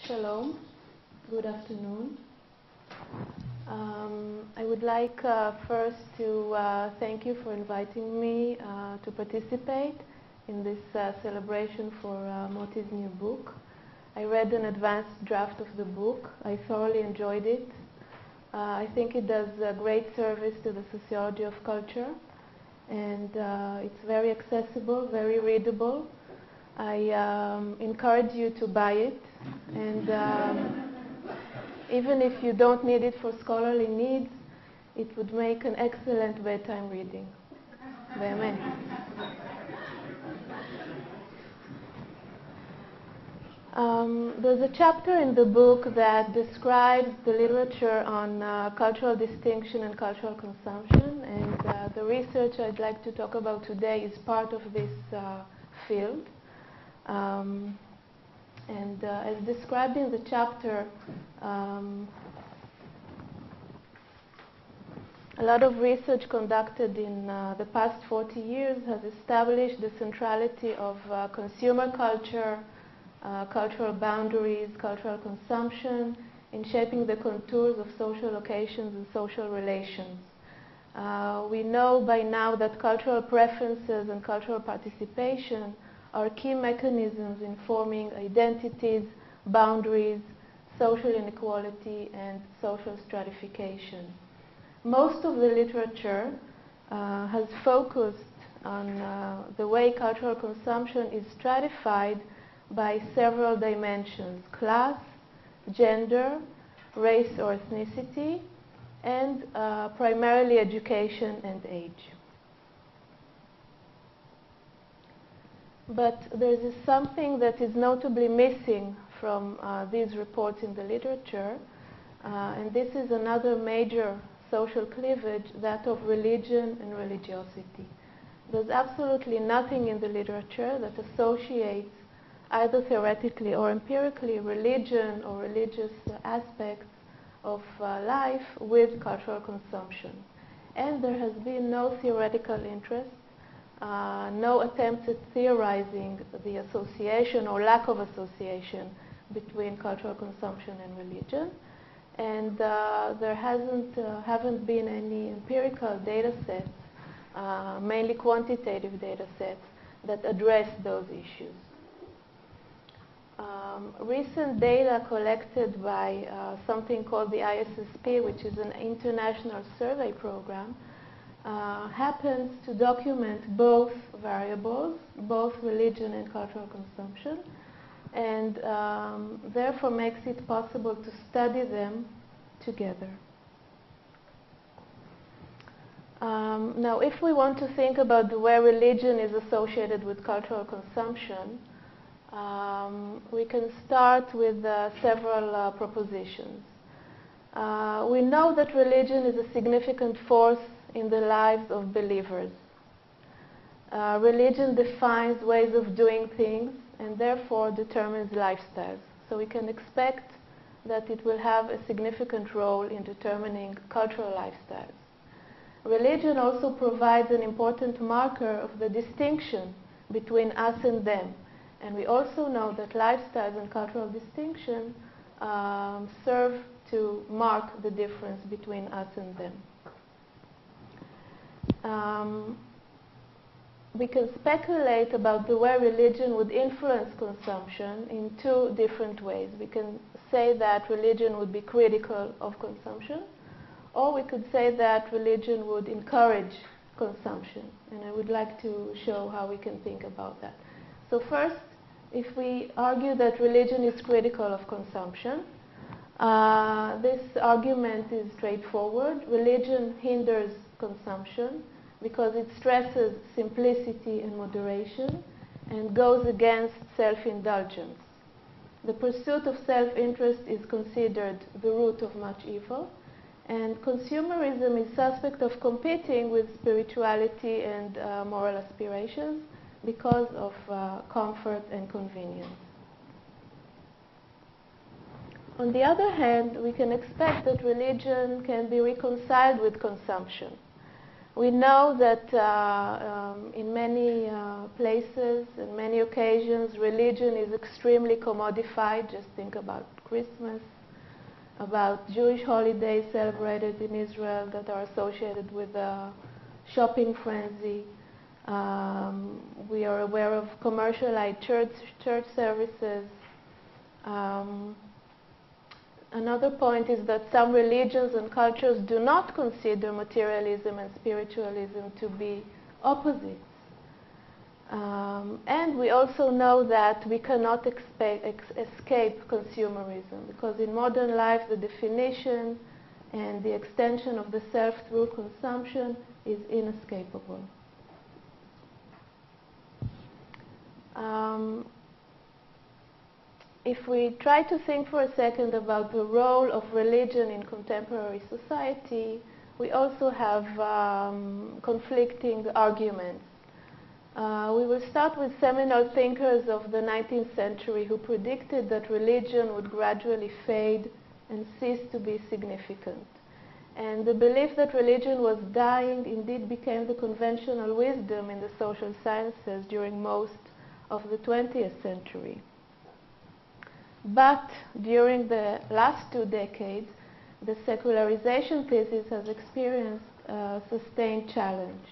Shalom. Good afternoon. I would like first to thank you for inviting me to participate in this celebration for Moti's new book. I read an advanced draft of the book. I thoroughly enjoyed it. I think it does a great service to the sociology of culture, and it's very accessible, very readable. I encourage you to buy it, and even if you don't need it for scholarly needs, it would make an excellent bedtime reading. באמת. There's a chapter in the book that describes the literature on cultural distinction and cultural consumption, and the research I'd like to talk about today is part of this field. As described in the chapter, a lot of research conducted in the past 40 years has established the centrality of consumer culture, cultural boundaries, cultural consumption in shaping the contours of social locations and social relations. We know by now that cultural preferences and cultural participation are key mechanisms in forming identities, boundaries, social inequality, and social stratification. Most of the literature has focused on the way cultural consumption is stratified by several dimensions: class, gender, race or ethnicity, and primarily education and age. But there is something that is notably missing from these reports in the literature, and this is another major social cleavage, that of religion and religiosity. There's absolutely nothing in the literature that associates, either theoretically or empirically, religion or religious aspects of life with cultural consumption. And there has been no theoretical interest, no attempt at theorizing the association or lack of association between cultural consumption and religion. And there haven't been any empirical data sets, mainly quantitative data sets, that address those issues. Recent data collected by something called the ISSP, which is an international survey program, happens to document both variables, both religion and cultural consumption, and therefore makes it possible to study them together. Now, if we want to think about the way religion is associated with cultural consumption, we can start with several propositions. We know that religion is a significant force in the lives of believers. Religion defines ways of doing things and therefore determines lifestyles. So we can expect that it will have a significant role in determining cultural lifestyles. Religion also provides an important marker of the distinction between us and them. And we also know that lifestyles and cultural distinction serve to mark the difference between us and them. We can speculate about the way religion would influence consumption in two different ways. We can say that religion would be critical of consumption, or we could say that religion would encourage consumption. And I would like to show how we can think about that. So first, if we argue that religion is critical of consumption, this argument is straightforward. Religion hinders consumption because it stresses simplicity and moderation and goes against self-indulgence. The pursuit of self-interest is considered the root of much evil, and consumerism is suspect of competing with spirituality and moral aspirations because of comfort and convenience. On the other hand, we can expect that religion can be reconciled with consumption. We know that in many places and many occasions, religion is extremely commodified. Just think about Christmas, about Jewish holidays celebrated in Israel that are associated with a shopping frenzy. We are aware of commercialized church services. Another point is that some religions and cultures do not consider materialism and spiritualism to be opposites. And we also know that we cannot escape consumerism, because in modern life the definition and the extension of the self through consumption is inescapable. If we try to think for a second about the role of religion in contemporary society, we also have conflicting arguments. We will start with seminal thinkers of the 19th century who predicted that religion would gradually fade and cease to be significant. And the belief that religion was dying indeed became the conventional wisdom in the social sciences during most of the 20th century. But during the last 2 decades, the secularization thesis has experienced a sustained challenge.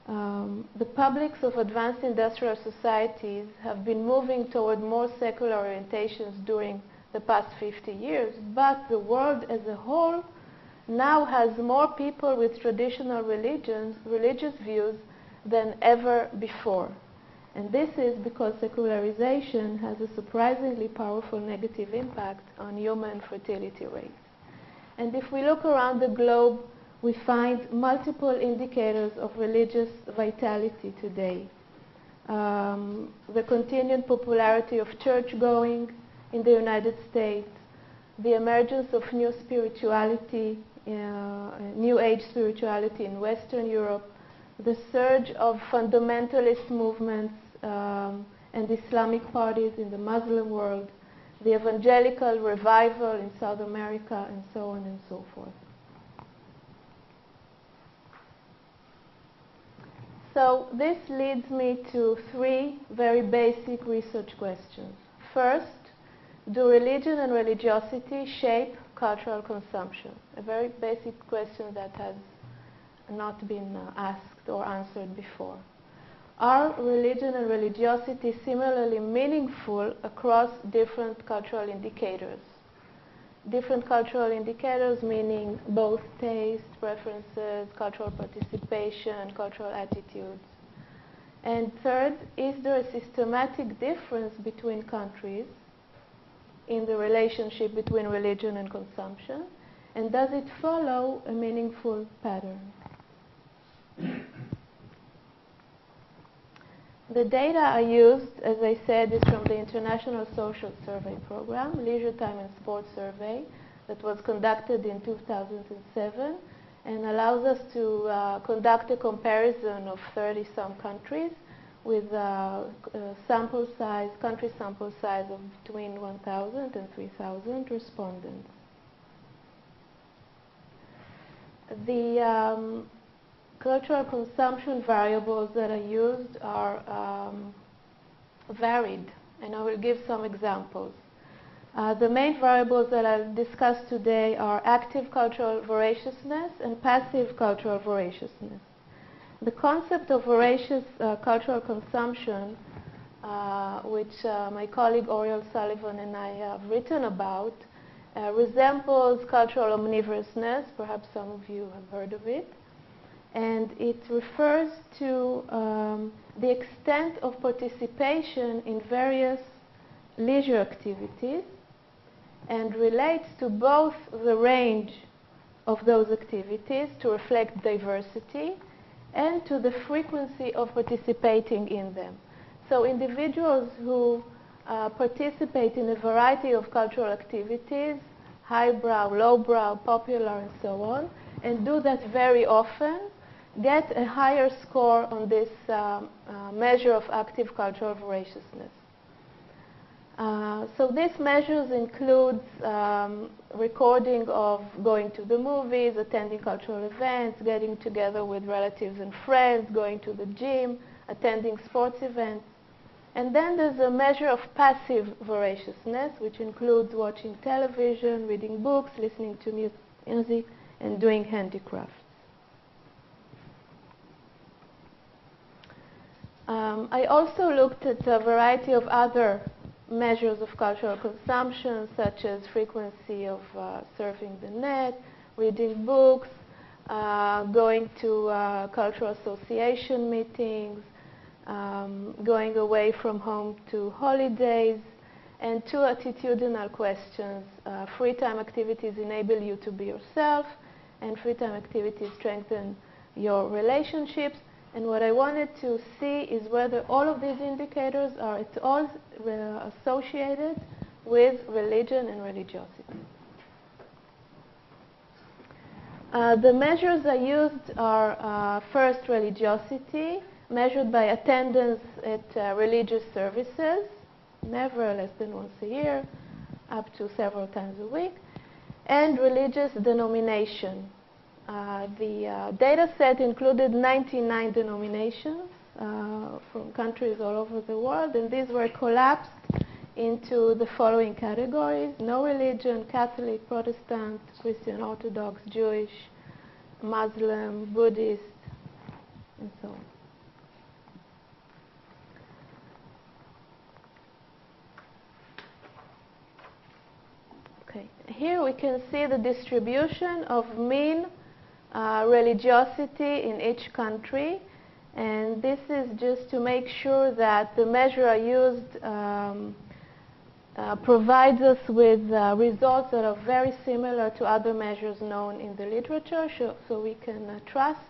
The publics of advanced industrial societies have been moving toward more secular orientations during the past 50 years, but the world as a whole now has more people with traditional religious views than ever before. And this is because secularization has a surprisingly powerful negative impact on human fertility rates. And if we look around the globe, we find multiple indicators of religious vitality today. The continued popularity of church-going in the United States, the emergence of new spirituality, New Age spirituality in Western Europe, the surge of fundamentalist movements and Islamic parties in the Muslim world, the evangelical revival in South America, and so on and so forth. So this leads me to 3 very basic research questions. First, do religion and religiosity shape cultural consumption? A very basic question that has not been asked or answered before. Are religion and religiosity similarly meaningful across different cultural indicators? Different cultural indicators meaning both taste, preferences, cultural participation, cultural attitudes. And third, is there a systematic difference between countries in the relationship between religion and consumption? And does it follow a meaningful pattern? The data I used, as I said, is from the International Social Survey Program, Leisure Time and Sports Survey, that was conducted in 2007 and allows us to conduct a comparison of 30-some countries with country sample size of between 1,000 and 3,000 respondents. The cultural consumption variables that I used are varied, and I will give some examples. The main variables that I'll discuss today are active cultural voraciousness and passive cultural voraciousness. The concept of voracious cultural consumption, which my colleague Oriel Sullivan and I have written about, resembles cultural omnivorousness. Perhaps some of you have heard of it. And it refers to the extent of participation in various leisure activities and relates to both the range of those activities to reflect diversity and to the frequency of participating in them. So individuals who participate in a variety of cultural activities, highbrow, lowbrow, popular, and so on, and do that very often, get a higher score on this measure of active cultural voraciousness. So these measures include recording of going to the movies, attending cultural events, getting together with relatives and friends, going to the gym, attending sports events. And then there's a measure of passive voraciousness, which includes watching television, reading books, listening to music, and doing handicrafts. I also looked at a variety of other measures of cultural consumption, such as frequency of surfing the net, reading books, going to cultural association meetings, going away from home to holidays, and two attitudinal questions. Free time activities enable you to be yourself, and free time activities strengthen your relationships. And what I wanted to see is whether all of these indicators are at all associated with religion and religiosity. The measures I used are first religiosity, measured by attendance at religious services, never less than once a year, up to several times a week, and religious denomination. The data set included 99 denominations from countries all over the world, and these were collapsed into the following categories: no religion, Catholic, Protestant, Christian, Orthodox, Jewish, Muslim, Buddhist, and so on. Okay, here we can see the distribution of mean religiosity in each country, and this is just to make sure that the measure I used provides us with results that are very similar to other measures known in the literature, so we can trust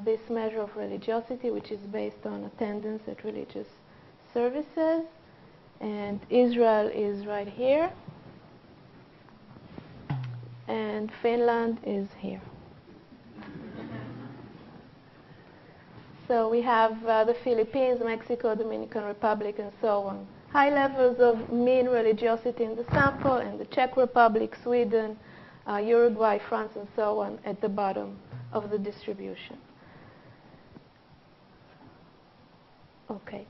this measure of religiosity, which is based on attendance at religious services. And Israel is right here, and Finland is here. So we have the Philippines, Mexico, Dominican Republic, and so on. High levels of mean religiosity in the sample, and the Czech Republic, Sweden, Uruguay, France, and so on at the bottom of the distribution. Okay.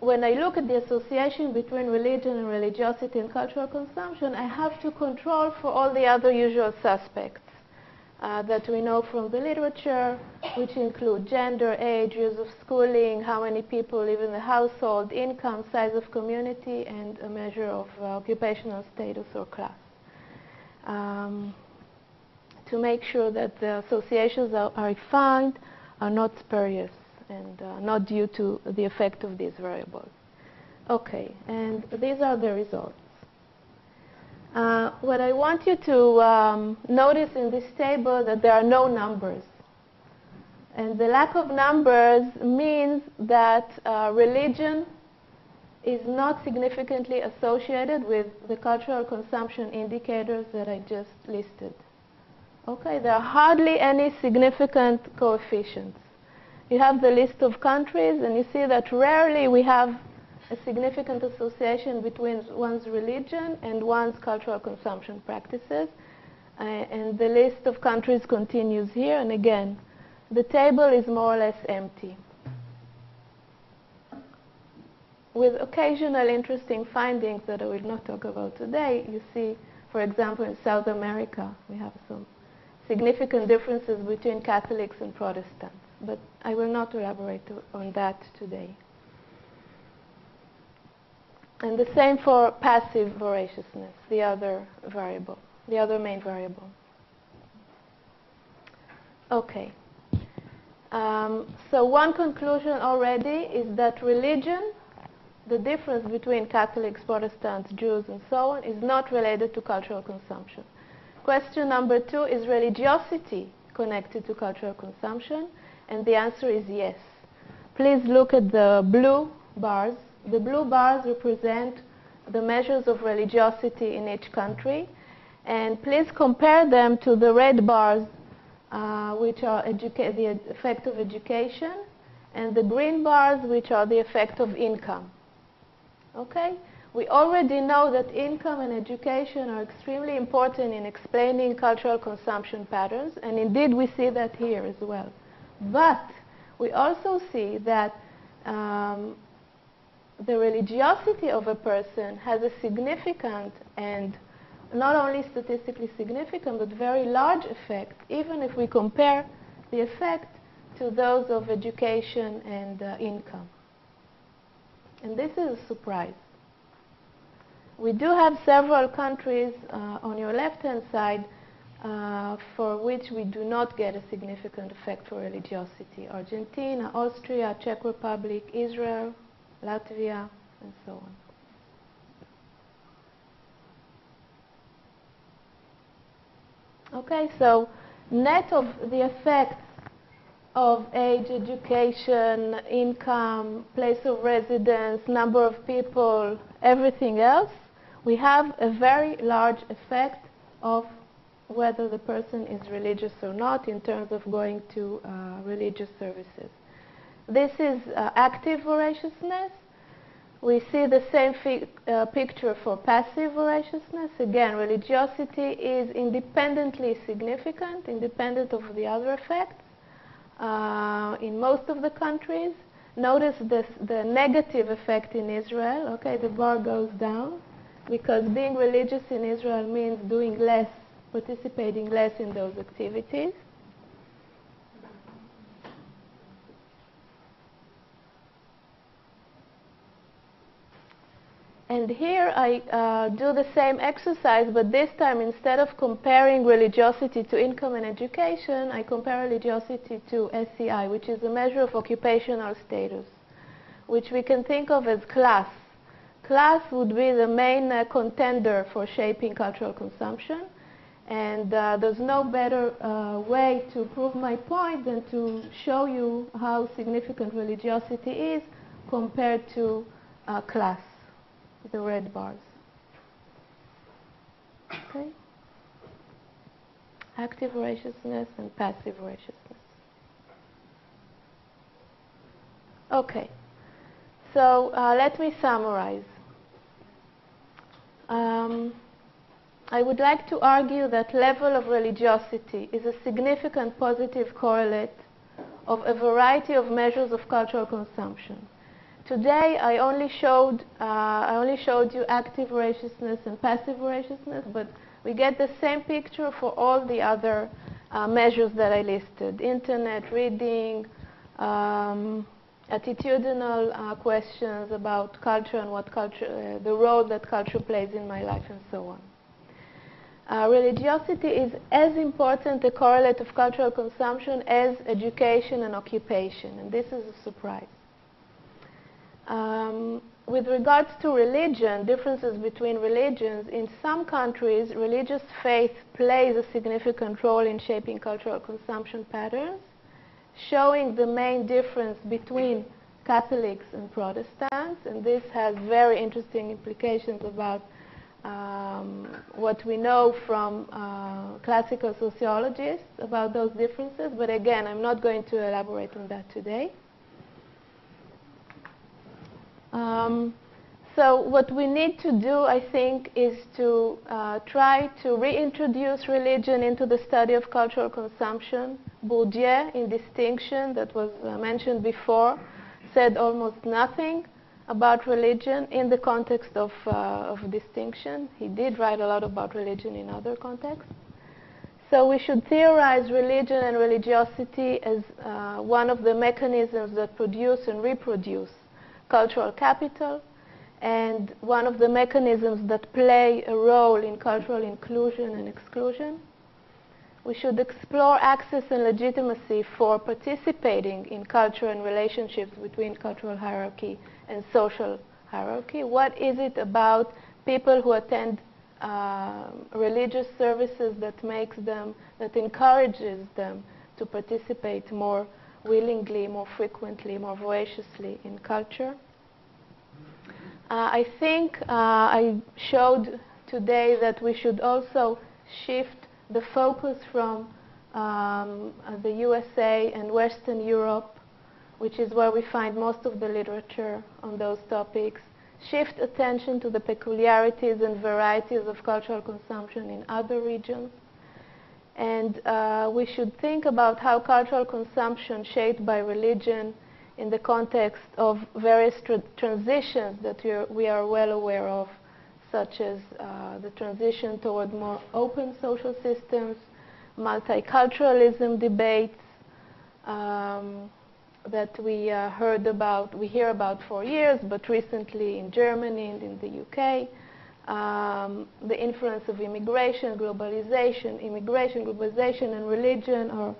When I look at the association between religion and religiosity and cultural consumption, I have to control for all the other usual suspects that we know from the literature, which include gender, age, years of schooling, how many people live in the household, income, size of community, and a measure of occupational status or class. To make sure that the associations I find are not spurious and not due to the effect of these variables. Okay, and these are the results. What I want you to notice in this table that there are no numbers. And the lack of numbers means that religion is not significantly associated with the cultural consumption indicators that I just listed. Okay, there are hardly any significant coefficients. You have the list of countries, and you see that rarely we have a significant association between one's religion and one's cultural consumption practices. And the list of countries continues here, and again, the table is more or less empty, with occasional interesting findings that I will not talk about today. You see, for example, in South America, we have some significant differences between Catholics and Protestants, but I will not elaborate on that today. And the same for passive voraciousness, the other variable, the other main variable. Okay. So one conclusion already is that religion, the difference between Catholics, Protestants, Jews, and so on, is not related to cultural consumption. Question number 2, is religiosity connected to cultural consumption? And the answer is yes. Please look at the blue bars. The blue bars represent the measures of religiosity in each country. And please compare them to the red bars, which are the effect of education, and the green bars, which are the effect of income. Okay? We already know that income and education are extremely important in explaining cultural consumption patterns, and indeed we see that here as well. But we also see that the religiosity of a person has a significant and not only statistically significant but very large effect, even if we compare the effect to those of education and income. And this is a surprise. We do have several countries on your left-hand side for which we do not get a significant effect for religiosity. Argentina, Austria, Czech Republic, Israel, Latvia, and so on. Okay, so net of the effects of age, education, income, place of residence, number of people, everything else, we have a very large effect of whether the person is religious or not in terms of going to religious services. This is active voraciousness. We see the same picture for passive voraciousness. Again, religiosity is independently significant, independent of the other effects. In most of the countries, notice the negative effect in Israel. Okay, the bar goes down because being religious in Israel means doing less, participating less in those activities. And here I do the same exercise, but this time instead of comparing religiosity to income and education, I compare religiosity to SEI, which is a measure of occupational status, which we can think of as class. Class would be the main contender for shaping cultural consumption, and there's no better way to prove my point than to show you how significant religiosity is compared to class. The red bars. Okay? Active voraciousness and passive voraciousness. Okay. So let me summarize. I would like to argue that level of religiosity is a significant positive correlate of a variety of measures of cultural consumption. Today, I only showed you active voraciousness and passive voraciousness, but we get the same picture for all the other measures that I listed: internet, reading, attitudinal questions about culture and what culture, the role that culture plays in my life, and so on. Religiosity is as important a correlate of cultural consumption as education and occupation, and this is a surprise. With regards to religion, differences between religions, in some countries, religious faith plays a significant role in shaping cultural consumption patterns, showing the main difference between Catholics and Protestants, and this has very interesting implications about what we know from classical sociologists about those differences, but again, I'm not going to elaborate on that today. So what we need to do, I think, is to try to reintroduce religion into the study of cultural consumption. Bourdieu, in Distinction, that was mentioned before, said almost nothing about religion in the context of Distinction. He did write a lot about religion in other contexts. So we should theorize religion and religiosity as one of the mechanisms that produce and reproduce cultural capital, and one of the mechanisms that play a role in cultural inclusion and exclusion. We should explore access and legitimacy for participating in culture and relationships between cultural hierarchy and social hierarchy. What is it about people who attend religious services that encourages them to participate more willingly, more frequently, more voraciously in culture? I think I showed today that we should also shift the focus from the USA and Western Europe, which is where we find most of the literature on those topics, shift attention to the peculiarities and varieties of cultural consumption in other regions. And we should think about how cultural consumption shaped by religion in the context of various transitions that we are well aware of, such as the transition toward more open social systems, multiculturalism debates that we hear about for years, but recently in Germany and in the UK. The influence of immigration, globalization, and religion are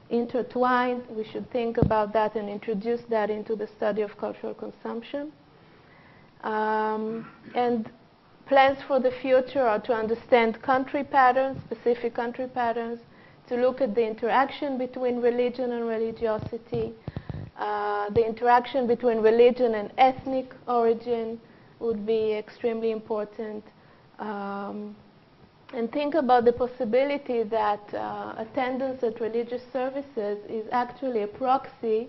intertwined. We should think about that and introduce that into the study of cultural consumption. And plans for the future are to understand country patterns, specific country patterns, to look at the interaction between religion and religiosity, the interaction between religion and ethnic origin would be extremely important. And think about the possibility that attendance at religious services is actually a proxy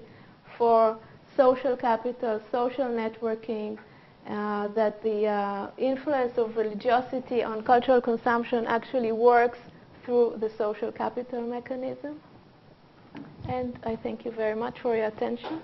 for social capital, social networking, that the influence of religiosity on cultural consumption actually works through the social capital mechanism. And I thank you very much for your attention.